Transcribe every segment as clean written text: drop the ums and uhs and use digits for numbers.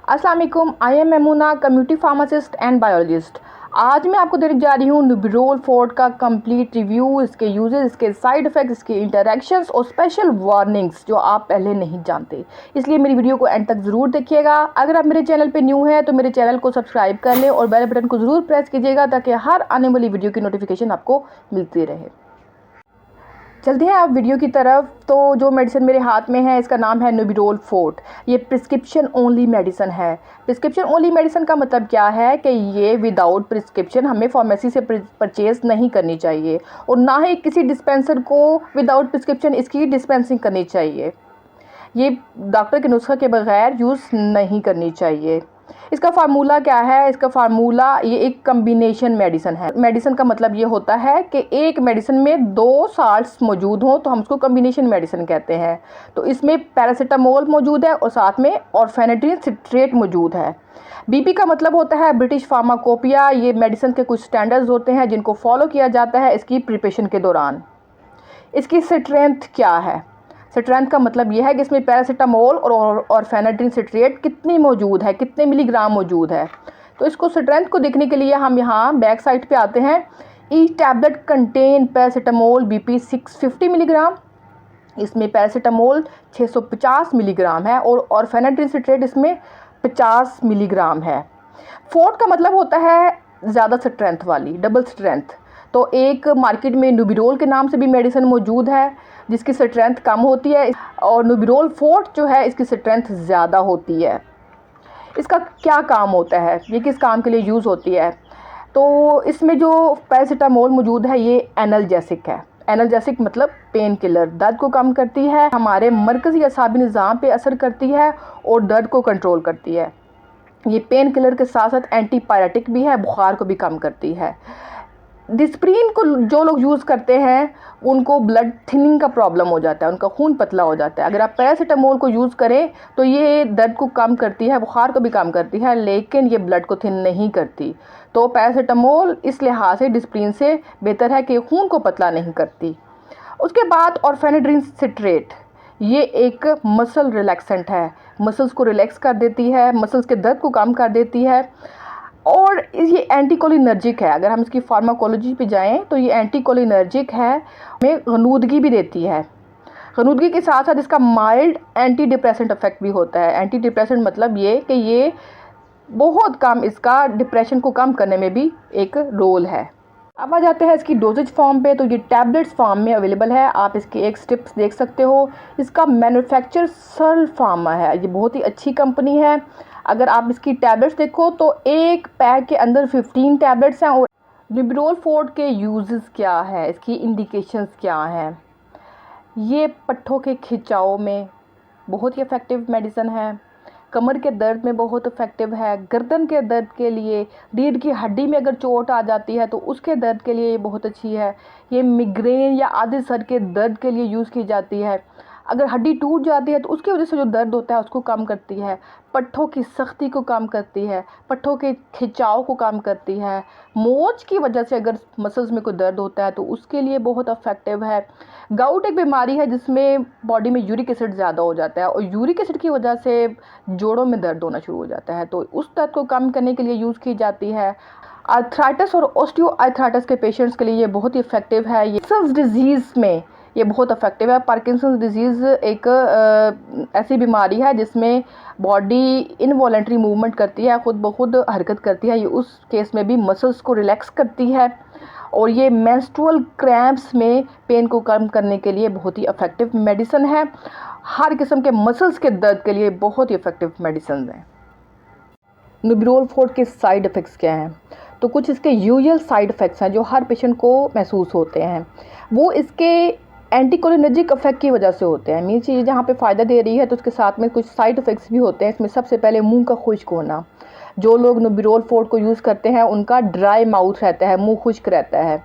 अस्सलाम वालेकुम, I am Maimuna, community pharmacist and biologist. आज मैं आपको देने जा रही हूँ नुबिरोल फोर्ट का कंप्लीट रिव्यू, इसके यूजेस, इसके साइड इफ़ेक्ट्स, इसके इंटरैक्शंस और स्पेशल वार्निंग्स जो आप पहले नहीं जानते। इसलिए मेरी वीडियो को एंड तक ज़रूर देखिएगा। अगर आप मेरे चैनल पे न्यू हैं तो मेरे चैनल को सब्सक्राइब कर लें और बेल बटन को ज़रूर प्रेस कीजिएगा ताकि हर आने वाली वीडियो की नोटिफिकेशन आपको मिलती रहे। चलते हैं आप वीडियो की तरफ। तो जो मेडिसिन मेरे हाथ में है इसका नाम है नुबिरोल फोर्ट। ये प्रिस्क्रिप्शन ओनली मेडिसिन है। प्रिस्क्रिप्शन ओनली मेडिसिन का मतलब क्या है कि ये विदाउट प्रिस्क्रिप्शन हमें फार्मेसी से परचेज़ नहीं करनी चाहिए और ना ही किसी डिस्पेंसर को विदाउट प्रिस्क्रिप्शन इसकी डिस्पेंसिंग करनी चाहिए। ये डॉक्टर के नुस्खे के बगैर यूज़ नहीं करनी चाहिए। इसका फार्मूला क्या है? इसका फार्मूला ये एक कम्बिनेशन मेडिसिन है। मेडिसिन का मतलब ये होता है कि एक मेडिसिन में दो साल्ट्स मौजूद हों तो हम उसको कम्बिनेशन मेडिसिन कहते हैं। तो इसमें पैरासीटामोल मौजूद है और साथ में ऑर्फेनेट्रिन सिट्रेट मौजूद है। बीपी का मतलब होता है ब्रिटिश फार्माकोपिया। ये मेडिसिन के कुछ स्टैंडर्ड्स होते हैं जिनको फॉलो किया जाता है इसकी प्रिपरेशन के दौरान। इसकी स्ट्रेंथ क्या है? स्ट्रेंथ का मतलब यह है कि इसमें पैरासीटामोल और फेनेड्रिन सिट्रेट कितनी मौजूद है, कितने मिलीग्राम मौजूद है। तो इसको स्ट्रेंथ को देखने के लिए हम यहाँ बैक साइड पे आते हैं। Each tablet contain paracetamol BP 650 milligram. इसमें पैरासीटामोल 650 मिलीग्राम है और फेनेड्रिन सिट्रेट इसमें 50 मिलीग्राम है। फोर्ट का मतलब होता है ज़्यादा स्ट्रेंथ वाली, डबल स्ट्रेंथ। तो एक मार्केट में नुबिरोल के नाम से भी मेडिसिन मौजूद है जिसकी स्ट्रेंथ कम होती है और नुबिरोल फोर्ट जो है इसकी स्ट्रेंथ ज़्यादा होती है। इसका क्या काम होता है, ये किस काम के लिए यूज़ होती है? तो इसमें जो पैरासीटामोल मौजूद है ये एनाल्जेसिक है। एनाल्जेसिक मतलब पेन किलर, दर्द को कम करती है, हमारे मरकज़ी असाबी निज़ाम पे असर करती है और दर्द को कंट्रोल करती है। ये पेन किलर के साथ साथ एंटीपायरेटिक भी है, बुखार को भी कम करती है। डिस्प्रिन को जो लोग यूज़ करते हैं उनको ब्लड थिनिंग का प्रॉब्लम हो जाता है, उनका खून पतला हो जाता है। अगर आप पैरासीटामोल को यूज़ करें तो ये दर्द को कम करती है, बुखार को भी कम करती है, लेकिन ये ब्लड को थिन नहीं करती। तो पैरासीटामोल इस लिहाज से डिस्प्रिन से बेहतर है कि खून को पतला नहीं करती। उसके बाद ऑर्फेनेड्रिन सिट्रेट, ये एक मसल रिलैक्सेंट है, मसल्स को रिलैक्स कर देती है, मसल्स के दर्द को कम कर देती है और ये एंटीकोलिनर्जिक है। अगर हम इसकी फार्माकोलॉजी पे जाएं तो ये एंटीकोलिनर्जिक है, हमें गनूदगी भी देती है। गनूदगी के साथ साथ इसका माइल्ड एंटी डिप्रेसेंट इफेक्ट भी होता है। एंटी डिप्रेसेंट मतलब ये कि ये बहुत कम, इसका डिप्रेशन को कम करने में भी एक रोल है। अब आ जाते हैं इसकी डोजेज फॉर्म पे। तो ये टैबलेट्स फॉर्म में अवेलेबल है, आप इसके एक स्ट्रिप्स देख सकते हो। इसका मैन्युफैक्चर सल फार्मा है, ये बहुत ही अच्छी कंपनी है। अगर आप इसकी टैबलेट्स देखो तो एक पैक के अंदर 15 टैबलेट्स हैं। और नुबिरोल फोर्ट के यूजेस क्या है, इसकी इंडिकेशंस क्या हैं? ये पट्ठों के खिंचाव में बहुत ही इफ़ेक्टिव मेडिसिन है, कमर के दर्द में बहुत इफ़ेक्टिव है, गर्दन के दर्द के लिए, रीढ़ की हड्डी में अगर चोट आ जाती है तो उसके दर्द के लिए ये बहुत अच्छी है। ये मिग्रेन या आधे सर के दर्द के लिए यूज़ की जाती है। अगर हड्डी टूट जाती है तो उसकी वजह से जो दर्द होता है उसको कम करती है, पट्ठों की सख्ती को कम करती है, पट्ठों के खिंचाव को कम करती है। मोच की वजह से अगर मसल्स में कोई दर्द होता है तो उसके लिए बहुत इफेक्टिव है। गाउट एक बीमारी है जिसमें बॉडी में यूरिक एसिड ज़्यादा हो जाता है और यूरिक एसिड की वजह से जोड़ों में दर्द होना शुरू हो जाता है, तो उस दर्द को कम करने के लिए यूज़ की जाती है। आर्थराइटिस और ऑस्टियोआर्थराइटिस के पेशेंट्स के लिए ये बहुत ही इफेक्टिव है। ये पार्किंसंस डिजीज़ में ये बहुत इफेक्टिव है। पार्किंसंस डिजीज़ एक ऐसी बीमारी है जिसमें बॉडी इनवॉलेंट्री मूवमेंट करती है, ख़ुद ब खुद हरकत करती है। ये उस केस में भी मसल्स को रिलैक्स करती है और ये मेंस्ट्रुअल क्रैम्प्स में पेन को कम करने के लिए बहुत ही इफेक्टिव मेडिसिन है। हर किस्म के मसल्स के दर्द के लिए बहुत ही इफेक्टिव मेडिसिन हैं। नुबिरोल फोर्ट के साइड इफ़ेक्ट्स क्या हैं? तो कुछ इसके यूजुअल साइड इफ़ेक्ट्स हैं जो हर पेशेंट को महसूस होते हैं। वो इसके एंटीकोलिनर्जिक इफेक्ट की वजह से होते हैं। मीन चीज़ जहाँ पे फ़ायदा दे रही है तो उसके साथ में कुछ साइड इफ़ेक्ट्स भी होते हैं। इसमें सबसे पहले मुंह का खुश्क होना। जो लोग नुबिरोल फोर्ट को यूज़ करते हैं उनका ड्राई माउथ रहता है, मुंह खुश्क रहता है।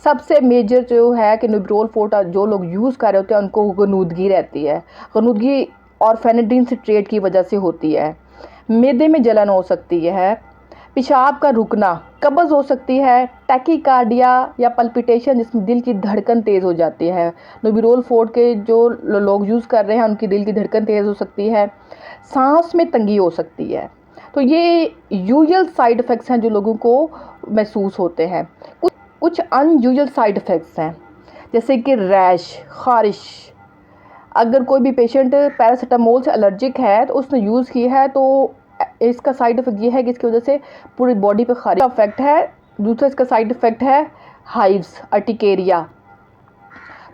सबसे मेजर जो है कि नुबिरोल फोर्ट जो लोग यूज़ कर रहे होते हैं उनको गनूदगी रहती है। गनूदगी और फेनेड्रिन सिट्रेट की वजह से होती है। मैदे में जलन हो सकती है, पेशाब का रुकना, कब्ज़ हो सकती है, टैकीकार्डिया या पल्पिटेशन जिसमें दिल की धड़कन तेज़ हो जाती है। नुबिरोल फोर्ट के जो लोग यूज़ कर रहे हैं उनकी दिल की धड़कन तेज़ हो सकती है, सांस में तंगी हो सकती है। तो ये यूजुअल साइड इफ़ेक्ट्स हैं जो लोगों को महसूस होते हैं। कुछ अनयूजुअल साइड इफ़ेक्ट्स हैं जैसे कि रैश, ख़ारिश। अगर कोई भी पेशेंट पैरासीटामोल से एलर्जिक है तो उसने यूज़ की है तो इसका साइड इफ़ेक्ट ये है कि इसकी वजह से पूरी बॉडी पे ख़ारिश का इफेक्ट है। दूसरा इसका साइड इफ़ेक्ट है हाइव्स, अर्टिकेरिया,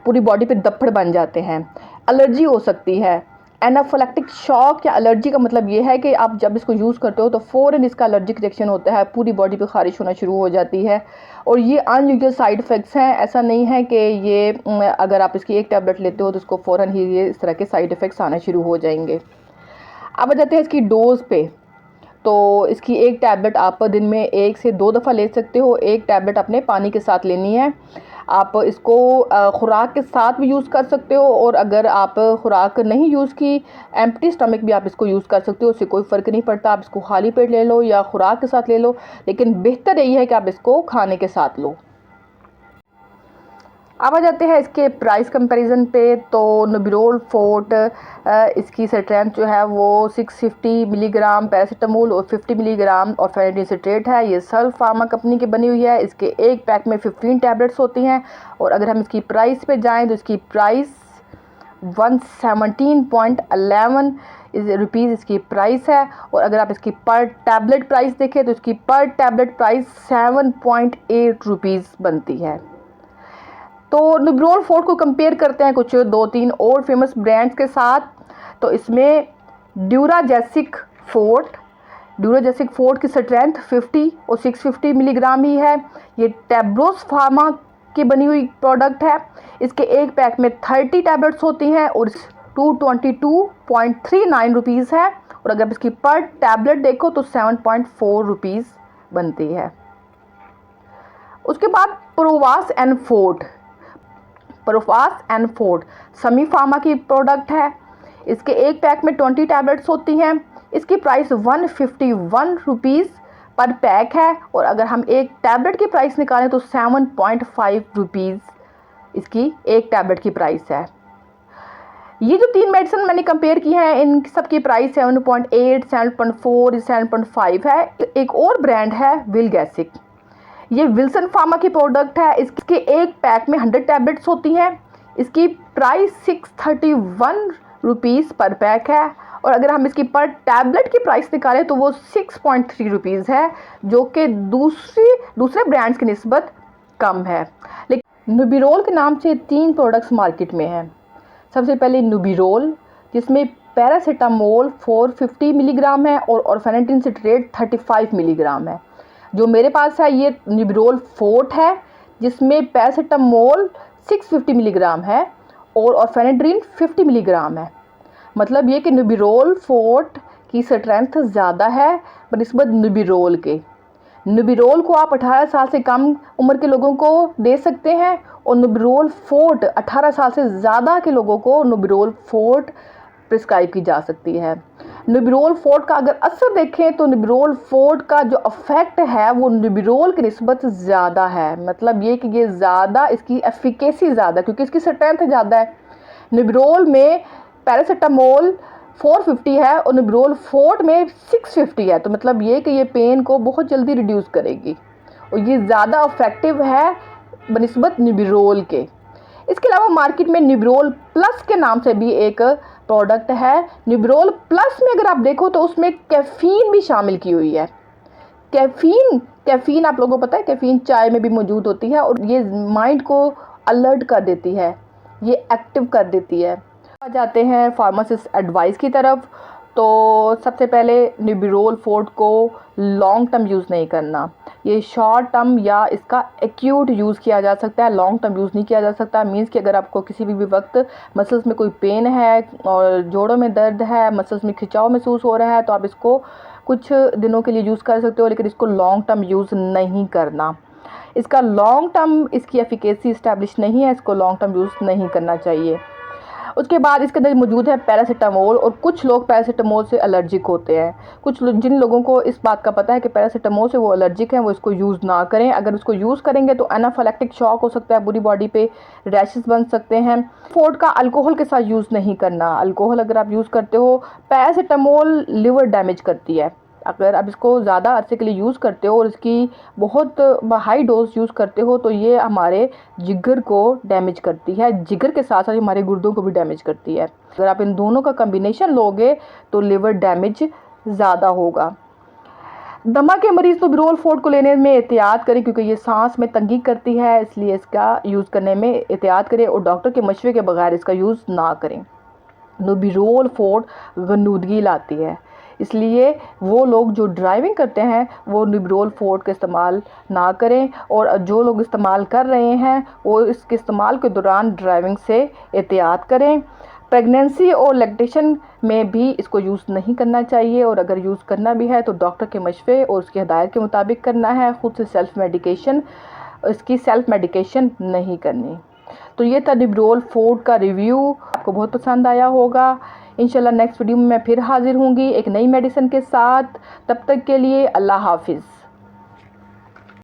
पूरी बॉडी पे दफ्फड़ बन जाते हैं। एलर्जी हो सकती है। एनाफिलैक्टिक शॉक या एलर्जी का मतलब ये है कि आप जब इसको यूज़ करते हो तो फ़ौरन इसका एलर्जिक रिएक्शन होता है, पूरी बॉडी पे ख़ारिश होना शुरू हो जाती है। और ये अनयूजुअल साइड इफ़ेक्ट्स हैं। ऐसा नहीं है कि ये अगर आप इसकी एक टैबलेट लेते हो तो उसको फ़ौरन ही ये इस तरह के साइड इफ़ेक्ट्स आना शुरू हो जाएंगे। अब आ जाते हैं इसकी डोज़ पे। तो इसकी एक टैबलेट आप दिन में 1 से 2 दफ़ा ले सकते हो। एक टैबलेट अपने पानी के साथ लेनी है। आप इसको खुराक के साथ भी यूज़ कर सकते हो और अगर आप खुराक नहीं यूज़ की, एम्प्टी स्टमक भी आप इसको यूज़ कर सकते हो, उससे कोई फ़र्क नहीं पड़ता। आप इसको खाली पेट ले लो या खुराक के साथ ले लो, लेकिन बेहतर यही है कि आप इसको खाने के साथ लो। अब आ जाते हैं इसके प्राइस कंपैरिजन पे। तो नुबिरोल फोर्ट इसकी स्ट्रेंथ जो है वो 650 मिलीग्राम पैरासीटामोल और 50 मिलीग्राम और फेनेटिन सिट्रेट है। ये सर्व फार्मा कंपनी की बनी हुई है। इसके एक पैक में 15 टैबलेट्स होती हैं और अगर हम इसकी प्राइस पे जाएं तो इसकी प्राइस 117.11 रुपीज़ इसकी प्राइस है। और अगर आप इसकी पर टैबलेट प्राइस देखें तो इसकी पर टैबलेट प्राइस 7.8 रुपीज़ बनती है। तो नुबिरोल फोर्ट को कंपेयर करते हैं कुछ 2-3 और फेमस ब्रांड्स के साथ। तो इसमें ड्यूराजेसिक फोर्ट की स्ट्रेंथ 50 और 650 मिलीग्राम ही है। ये टेब्रोस फार्मा की बनी हुई प्रोडक्ट है। इसके एक पैक में 30 टैबलेट्स होती हैं और 222.39 रुपीज़ है। और अगर इसकी पर टैबलेट देखो तो 7.4 रुपीज़ बनती है। उसके बाद प्रोवास एंड फोर्ट समी फार्मा की प्रोडक्ट है। इसके एक पैक में 20 टैबलेट्स होती हैं। इसकी प्राइस 151 रुपीज़ पर पैक है और अगर हम एक टैबलेट की प्राइस निकालें तो 7.5 रुपीज़ इसकी एक टैबलेट की प्राइस है। ये जो 3 मेडिसिन मैंने कंपेयर की हैं इन सब की प्राइस 7.8, 7.4, 7.5 है। एक और ब्रांड है विलगैसिक। ये विल्सन फार्मा की प्रोडक्ट है। इसके एक पैक में 100 टैबलेट्स होती हैं। इसकी प्राइस 631 रुपीज़ पर पैक है और अगर हम इसकी पर टैबलेट की प्राइस निकालें तो वो 6.3 रुपीज़ है, जो कि दूसरे ब्रांड्स की निस्बत कम है। लेकिन नुबिरोल के नाम से 3 प्रोडक्ट्स मार्केट में हैं। सबसे पहले नुबिरोल, जिसमें पैरासीटामोल 450 मिलीग्राम है और फेनेटिन सिट्रेट 35 मिलीग्राम है। जो मेरे पास है ये नुबिरोल फोर्ट है, जिसमें पैरासीटामोल 650 मिलीग्राम है और फेनेड्रिन 50 मिलीग्राम है। मतलब ये कि नुबिरोल फोर्ट की स्ट्रेंथ ज़्यादा है बनिस्बत नुबिरोल के। नुबिरोल को आप 18 साल से कम उम्र के लोगों को दे सकते हैं और नुबिरोल फोर्ट 18 साल से ज़्यादा के लोगों को नुबिरोल फोर्ट प्रिस्क्राइब की जा सकती है। नुबिरोल फोर्ट का अगर असर देखें तो नुबिरोल फोर्ट का जो इफेक्ट है वो नुबिरोल की निस्बत ज़्यादा है। मतलब ये कि ये ज़्यादा इसकी एफिकेसी ज़्यादा, क्योंकि इसकी स्ट्रेंथ ज़्यादा है। नुबिरोल में पैरासीटामोल 450 है और नुबिरोल फोर्ट में 650 है। तो मतलब ये कि ये पेन को बहुत जल्दी रिड्यूस करेगी और ये ज़्यादा इफेक्टिव है बनिस्बत नुबिरोल के। इसके अलावा मार्केट में नुबिरोल प्लस के नाम से भी एक प्रोडक्ट है। नुबिरोल प्लस में अगर आप देखो तो उसमें कैफ़ीन भी शामिल की हुई है। कैफ़ीन आप लोगों को पता है, कैफ़ीन चाय में भी मौजूद होती है और ये माइंड को अलर्ट कर देती है, ये एक्टिव कर देती है। आ जाते हैं फार्मासिस्ट एडवाइस की तरफ। तो सबसे पहले नुबिरोल फोर्ट को लॉन्ग टर्म यूज़ नहीं करना। ये शॉर्ट टर्म या इसका एक्यूट यूज़ किया जा सकता है, लॉन्ग टर्म यूज़ नहीं किया जा सकता। मीन्स कि अगर आपको किसी भी वक्त मसल्स में कोई पेन है और जोड़ों में दर्द है, मसल्स में खिंचाव महसूस हो रहा है तो आप इसको कुछ दिनों के लिए यूज़ कर सकते हो, लेकिन इसको लॉन्ग टर्म यूज़ नहीं करना। इसका लॉन्ग टर्म इसकी एफिकेसी इस्टेब्लिश नहीं है, इसको लॉन्ग टर्म यूज़ नहीं करना चाहिए। उसके बाद इसके अंदर मौजूद है पैरासीटामोल, और कुछ लोग पैरासीटामोल से एलर्जिक होते हैं। जिन लोगों को इस बात का पता है कि पैरासीटामोल से वो एलर्जिक हैं, वो इसको यूज़ ना करें। अगर उसको यूज़ करेंगे तो एनाफिलैक्टिक शॉक हो सकता है, पूरी बॉडी पे रैशेस बन सकते हैं। फोर्ट का अल्कोहल के साथ यूज़ नहीं करना। अल्कोहल अगर आप यूज़ करते हो, पैरासीटामोल लिवर डैमेज करती है। अगर आप इसको ज़्यादा अरसे के लिए यूज़ करते हो और इसकी बहुत हाई डोज यूज़ करते हो तो ये हमारे जिगर को डैमेज करती है, जिगर के साथ साथ हमारे गुर्दों को भी डैमेज करती है। अगर आप इन दोनों का कम्बिनेशन लोगे तो लिवर डैमेज ज़्यादा होगा। दमा के मरीज़ नुबरोल फोर्ट को लेने में एहतियात करें, क्योंकि ये सांस में तंगी करती है, इसलिए इसका यूज़ करने में एहतियात करें और डॉक्टर के मशवरे के बगैर इसका यूज़ ना करें। नुबरोल फोर्ट गनुदगी लाती है, इसलिए वो लोग जो ड्राइविंग करते हैं वो नुबरोल फोर्ट का इस्तेमाल ना करें, और जो लोग इस्तेमाल कर रहे हैं वो इसके इस्तेमाल के दौरान ड्राइविंग से एहतियात करें। प्रेगनेंसी और लैक्टेशन में भी इसको यूज़ नहीं करना चाहिए, और अगर यूज़ करना भी है तो डॉक्टर के मशवरे और उसकी हिदायत के मुताबिक करना है। ख़ुद से इसकी सेल्फ मेडिकेशन नहीं करनी। तो ये था नुबरोल फोर्ट का रिव्यू, आपको बहुत पसंद आया होगा। इंशाल्लाह नेक्स्ट वीडियो में मैं फिर हाजिर होंगी एक नई मेडिसिन के साथ। तब तक के लिए अल्लाह हाफिज़।